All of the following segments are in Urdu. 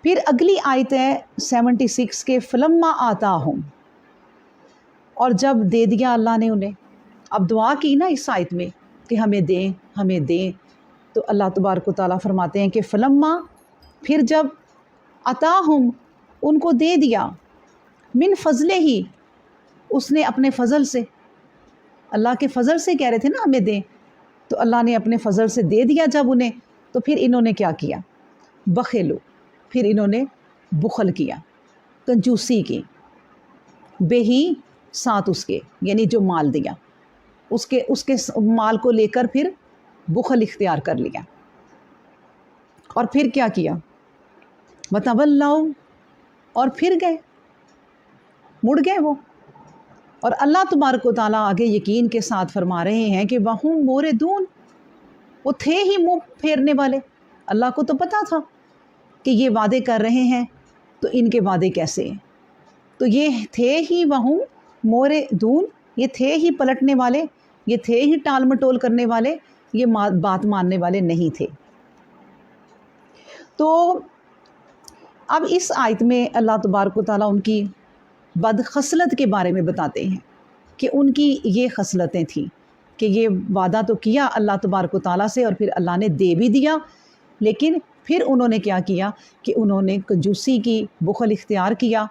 پھر اگلی آیت ہے 76 کے فلما آتا ہوں، اور جب دے دیا اللہ نے انہیں، اب دعا کی نا اس آیت میں کہ ہمیں دیں ہمیں دیں، تو اللہ تبارک و تعالیٰ فرماتے ہیں کہ فلما، پھر جب عطاہم ان کو دے دیا، من فضلے ہی اس نے اپنے فضل سے، اللہ کے فضل سے کہہ رہے تھے نا ہمیں دیں، تو اللہ نے اپنے فضل سے دے دیا جب انہیں، تو پھر انہوں نے کیا کیا؟ بخلو، پھر انہوں نے بخل کیا، کنجوسی کی، بے ہی ساتھ اس کے، یعنی جو مال دیا اس کے مال کو لے کر پھر بخل اختیار کر لیا، اور پھر کیا کیا؟ وَتَوَلَّوْا، اور پھر گئے، مڑ گئے وہ۔ اور اللہ تبارک و تعالیٰ آگے یقین کے ساتھ فرما رہے ہیں کہ وَهُمْ مُورِدُونَ، وہ تھے ہی منہ پھیرنے والے، اللہ کو تو پتہ تھا کہ یہ وعدے کر رہے ہیں تو ان کے وعدے کیسے ہیں، تو یہ تھے ہی وَهُمْ مُورِدُونَ، یہ تھے ہی پلٹنے والے، یہ تھے ہی ٹال مٹول کرنے والے، یہ بات ماننے والے نہیں تھے۔ تو اب اس آیت میں اللہ تبارک و تعالیٰ ان کی بد خصلت کے بارے میں بتاتے ہیں کہ ان کی یہ خصلتیں تھیں کہ یہ وعدہ تو کیا اللہ تبارک و تعالیٰ سے اور پھر اللہ نے دے بھی دیا، لیکن پھر انہوں نے کیا کیا کہ انہوں نے کنجوسی کی، بخل اختیار کیا۔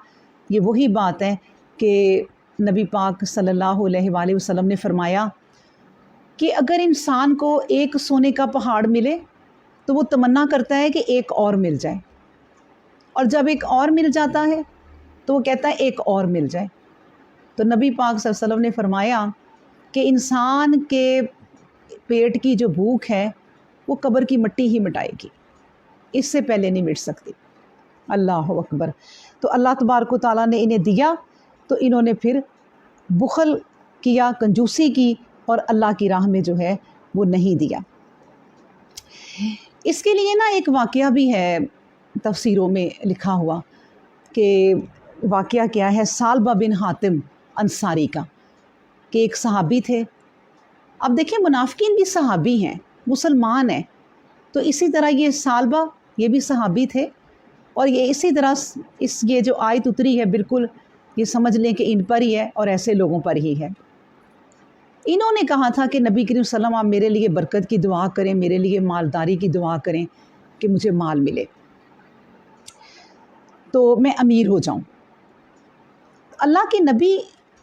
یہ وہی بات ہے کہ نبی پاک صلی اللہ علیہ وآلہ وسلم نے فرمایا کہ اگر انسان کو ایک سونے کا پہاڑ ملے تو وہ تمنا کرتا ہے کہ ایک اور مل جائے، اور جب ایک اور مل جاتا ہے تو وہ کہتا ہے ایک اور مل جائے۔ تو نبی پاک صلی اللہ علیہ وسلم نے فرمایا کہ انسان کے پیٹ کی جو بھوک ہے وہ قبر کی مٹی ہی مٹائے گی، اس سے پہلے نہیں مٹ سکتی۔ اللہ اکبر۔ تو اللہ تبارک و تعالیٰ نے انہیں دیا تو انہوں نے پھر بخل کیا، کنجوسی کی، اور اللہ کی راہ میں جو ہے وہ نہیں دیا۔ اس کے لیے نا ایک واقعہ بھی ہے تفسیروں میں لکھا ہوا، کہ واقعہ کیا ہے، ثعلبہ بن حاتم انصاری کا، کہ ایک صحابی تھے۔ اب دیکھیں منافقین بھی صحابی ہیں، مسلمان ہیں، تو اسی طرح یہ ثعلبہ یہ بھی صحابی تھے، اور یہ اسی طرح یہ جو آیت اتری ہے بالکل یہ سمجھ لیں کہ ان پر ہی ہے اور ایسے لوگوں پر ہی ہے۔ انہوں نے کہا تھا کہ نبی کریم صلی اللہ علیہ وسلم آپ میرے لیے برکت کی دعا کریں، میرے لیے مالداری کی دعا کریں کہ مجھے مال ملے تو میں امیر ہو جاؤں۔ اللہ کے نبی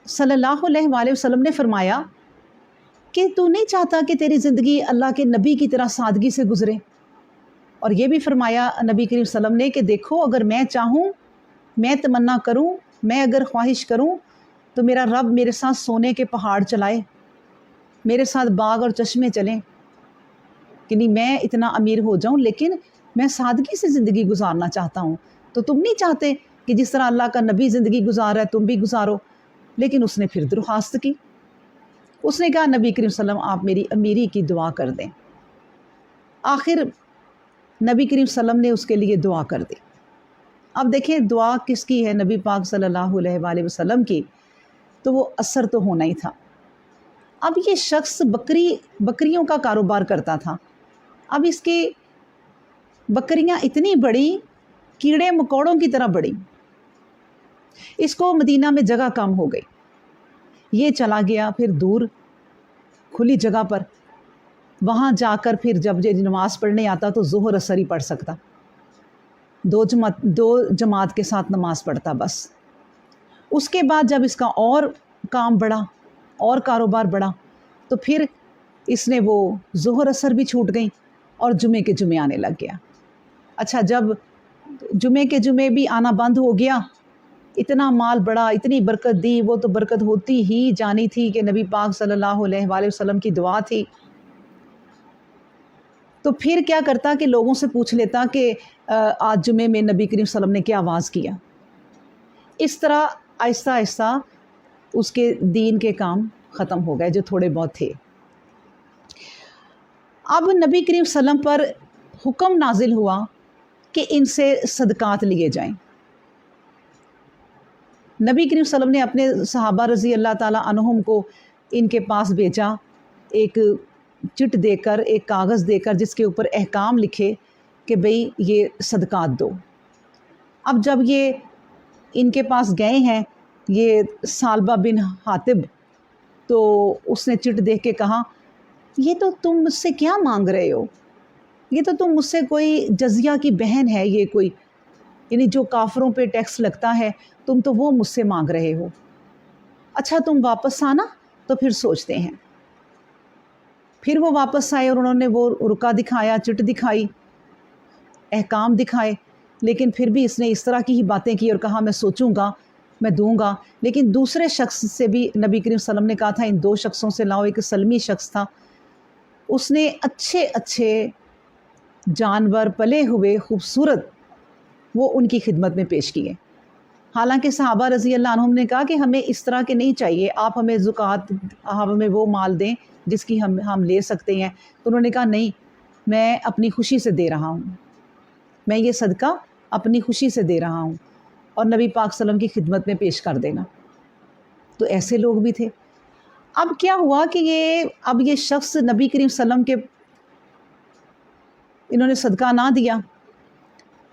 صلی اللہ علیہ وآلہ وسلم نے فرمایا کہ تو نہیں چاہتا کہ تیری زندگی اللہ کے نبی کی طرح سادگی سے گزرے، اور یہ بھی فرمایا نبی کریم صلی اللہ علیہ وسلم نے کہ دیکھو اگر میں چاہوں، میں تمنا کروں، میں اگر خواہش کروں تو میرا رب میرے ساتھ سونے کے پہاڑ چلائے، میرے ساتھ باغ اور چشمے چلیں، کہ نہیں میں اتنا امیر ہو جاؤں لیکن میں سادگی سے زندگی گزارنا چاہتا ہوں۔ تو تم نہیں چاہتے کہ جس طرح اللہ کا نبی زندگی گزار رہا ہے تم بھی گزارو؟ لیکن اس نے پھر درخواست کی، اس نے کہا نبی کریم صلی اللہ علیہ وسلم آپ میری امیری کی دعا کر دیں۔ آخر نبی کریم صلی اللہ علیہ وسلم نے اس کے لیے دعا کر دی۔ اب دیکھیں دعا کس کی ہے؟ نبی پاک صلی اللہ علیہ وآلہ وسلم کی، تو وہ اثر تو ہونا ہی تھا۔ اب یہ شخص بکریوں کا کاروبار کرتا تھا، اب اس کی بکریاں اتنی بڑی، کیڑے مکوڑوں کی طرح بڑی، اس کو مدینہ میں جگہ کم ہو گئی، یہ چلا گیا پھر دور کھلی جگہ پر، وہاں جا کر پھر جب یہ نماز پڑھنے آتا تو ظہر اثر ہی پڑھ سکتا، دو جماعت کے ساتھ نماز پڑھتا بس۔ اس کے بعد جب اس کا اور کام بڑھا اور کاروبار بڑھا تو پھر اس نے وہ ظہر اثر بھی چھوٹ گئیں اور جمعے کے جمعے آنے لگ گیا۔ اچھا جب جمعے کے جمعے بھی آنا بند ہو گیا، اتنا مال بڑا، اتنی برکت دی، وہ تو برکت ہوتی ہی جانی تھی کہ نبی پاک صلی اللہ علیہ وآلہ وسلم کی دعا تھی، تو پھر کیا کرتا کہ لوگوں سے پوچھ لیتا کہ آج جمعے میں نبی کریم صلی اللہ علیہ وسلم نے کیا آواز کیا۔ اس طرح آہستہ آہستہ اس کے دین کے کام ختم ہو گئے جو تھوڑے بہت تھے۔ اب نبی کریم صلی اللہ علیہ وسلم پر حکم نازل ہوا کہ ان سے صدقات لیے جائیں۔ نبی کریم صلی اللہ علیہ وسلم نے اپنے صحابہ رضی اللہ تعالیٰ عنہم کو ان کے پاس بھیجا، ایک چٹ دے کر، ایک کاغذ دے کر جس کے اوپر احکام لکھے کہ بھئی یہ صدقات دو۔ اب جب یہ ان کے پاس گئے ہیں یہ ثعلبہ بن حاطب، تو اس نے چٹ دیکھ کے کہا یہ تو تم مجھ سے کیا مانگ رہے ہو، یہ تو تم مجھ سے کوئی جزیہ کی بہن ہے، یہ کوئی یعنی جو کافروں پہ ٹیکس لگتا ہے تم تو وہ مجھ سے مانگ رہے ہو، اچھا تم واپس آنا تو پھر سوچتے ہیں۔ پھر وہ واپس آئے اور انہوں نے وہ رکا دکھایا، چٹ دکھائی، احکام دکھائے، لیکن پھر بھی اس نے اس طرح کی ہی باتیں کی اور کہا میں سوچوں گا، میں دوں گا۔ لیکن دوسرے شخص سے بھی نبی کریم صلی اللہ علیہ وسلم نے کہا تھا ان 2 شخصوں سے لاؤ، ایک سلمی شخص تھا، اس نے اچھے اچھے جانور پلے ہوئے خوبصورت وہ ان کی خدمت میں پیش کیے۔ حالانکہ صحابہ رضی اللہ عنہم نے کہا کہ ہمیں اس طرح کے نہیں چاہیے، آپ ہمیں زکوٰۃ، آپ ہمیں وہ مال دیں جس کی ہم لے سکتے ہیں۔ تو انہوں نے کہا نہیں، میں اپنی خوشی سے دے رہا ہوں، میں یہ صدقہ اپنی خوشی سے دے رہا ہوں، اور نبی پاک صلی اللہ علیہ وسلم کی خدمت میں پیش کر دینا۔ تو ایسے لوگ بھی تھے۔ اب کیا ہوا کہ یہ شخص نبی کریم صلی اللہ علیہ وسلم کے انہوں نے صدقہ نہ دیا،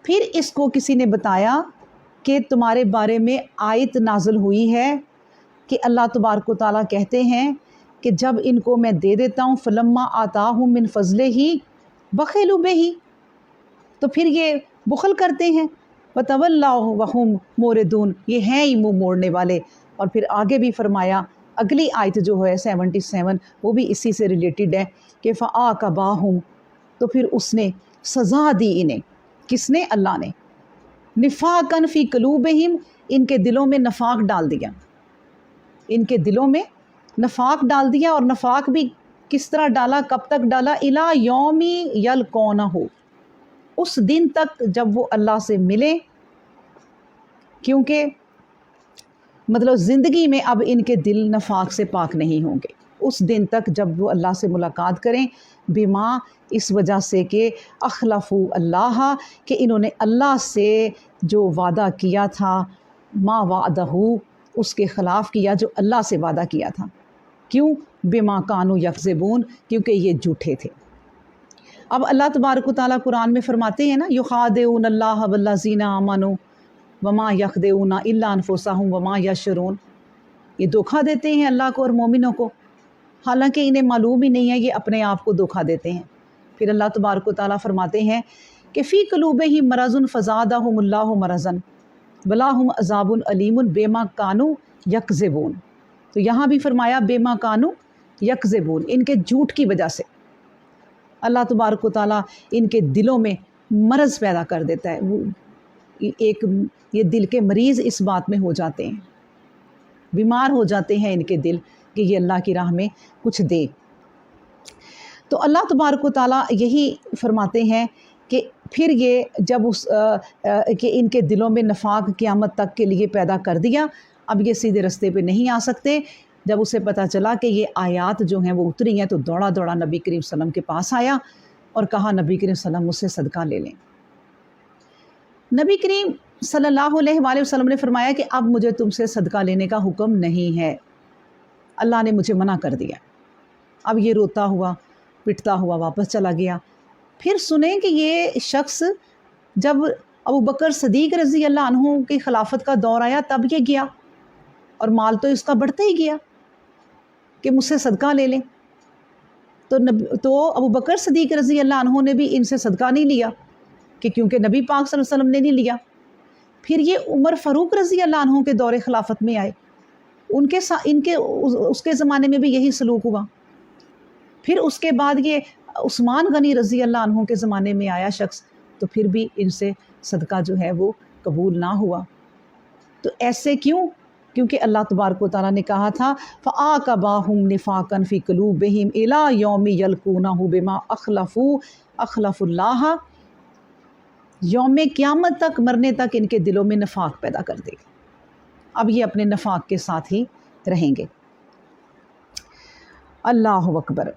پھر اس کو کسی نے بتایا کہ تمہارے بارے میں آیت نازل ہوئی ہے کہ اللہ تبارک و تعالیٰ کہتے ہیں کہ جب ان کو میں دے دیتا ہوں فلما آتاہم من فضلہ بخلوا بہ، تو پھر یہ بخل کرتے ہیں، وتولوا وہم موردون، یہ ہیں ہی منہ موڑنے والے۔ اور پھر آگے بھی فرمایا، اگلی آیت جو ہے 77 وہ بھی اسی سے ریلیٹڈ ہے کہ فعاقباہم، تو پھر اس نے سزا دی انہیں، کس نے؟ اللہ نے، نفاقاً فی قلوبہم، ان کے دلوں میں نفاق ڈال دیا، ان کے دلوں میں نفاق ڈال دیا۔ اور نفاق بھی کس طرح ڈالا، کب تک ڈالا؟ الی یوم یلقونہ، اس دن تک جب وہ اللہ سے ملے، کیونکہ مطلب زندگی میں اب ان کے دل نفاق سے پاک نہیں ہوں گے، اس دن تک جب وہ اللہ سے ملاقات کریں، بما، اس وجہ سے کہ اخلفوا اللہ، کہ انہوں نے اللہ سے جو وعدہ کیا تھا، ما وعدہ، اس کے خلاف کیا جو اللہ سے وعدہ کیا تھا۔ کیوں؟ بما کانوا یکذبون، کیونکہ یہ جھوٹے تھے۔ اب اللہ تبارک و تعالیٰ قرآن میں فرماتے ہیں نا، یخادعون اللہ والذین آمنوا وما یخدعون الا انفسہم وما یشعرون، یہ دھوکہ دیتے ہیں اللہ کو اور مومنوں کو، حالانکہ انہیں معلوم ہی نہیں ہے یہ اپنے آپ کو دھوکہ دیتے ہیں۔ پھر اللہ تبارک و تعالیٰ فرماتے ہیں کہ فی قلوبہم مرض فزادہم اللہ مرضا ولہم عذاب علیم بما کانوا یکذبون، تو یہاں بھی فرمایا بما کانوا یکذبون، ان کے جھوٹ کی وجہ سے اللہ تبارک و تعالیٰ ان کے دلوں میں مرض پیدا کر دیتا ہے، وہ یہ دل کے مریض اس بات میں ہو جاتے ہیں، بیمار ہو جاتے ہیں ان کے دل کہ یہ اللہ کی راہ میں کچھ دے۔ تو اللہ تبارک و تعالیٰ یہی فرماتے ہیں کہ پھر یہ جب کہ ان کے دلوں میں نفاق قیامت تک کے لیے پیدا کر دیا، اب یہ سیدھے رستے پہ نہیں آ سکتے۔ جب اسے پتہ چلا کہ یہ آیات جو ہیں وہ اتری ہیں، تو دوڑا دوڑا نبی کریم صلی اللہ علیہ وسلم کے پاس آیا اور کہا نبی کریم صلی اللہ علیہ وسلم مجھ سے صدقہ لے لیں۔ نبی کریم صلی اللہ علیہ وآلہ وسلم نے فرمایا کہ اب مجھے تم سے صدقہ لینے کا حکم نہیں ہے، اللہ نے مجھے منع کر دیا۔ اب یہ روتا ہوا پٹتا ہوا واپس چلا گیا۔ پھر سنیں کہ یہ شخص جب ابو بکر صدیق رضی اللہ عنہ کی خلافت کا دور آیا تب یہ گیا، اور مال تو اس کا بڑھتا ہی گیا کہ مجھ سے صدقہ لے لیں۔ تو ابو بکر صدیق رضی اللہ عنہ نے بھی ان سے صدقہ نہیں لیا، کہ کیونکہ نبی پاک صلی اللہ علیہ وسلم نے نہیں لیا۔ پھر یہ عمر فاروق رضی اللہ عنہ کے دور خلافت میں آئے، اس کے زمانے میں بھی یہی سلوک ہوا۔ پھر اس کے بعد یہ عثمان غنی رضی اللہ عنہ کے زمانے میں آیا شخص، تو پھر بھی ان سے صدقہ جو ہے وہ قبول نہ ہوا۔ تو ایسے کیوں؟ کیونکہ اللہ تبارک و تعالیٰ نے کہا تھا فَعَاقَبَاهُمْ نِفَاقًا فِي قُلُوبِهِمْ إِلَىٰ يَوْمِ يَلْقُونَهُ بِمَا أَخْلَفُوا اللَّهَ، یوم قیامت تک، مرنے تک ان کے دلوں میں نفاق پیدا کر دے گا۔ اب یہ اپنے نفاق کے ساتھ ہی رہیں گے۔ اللہ اکبر۔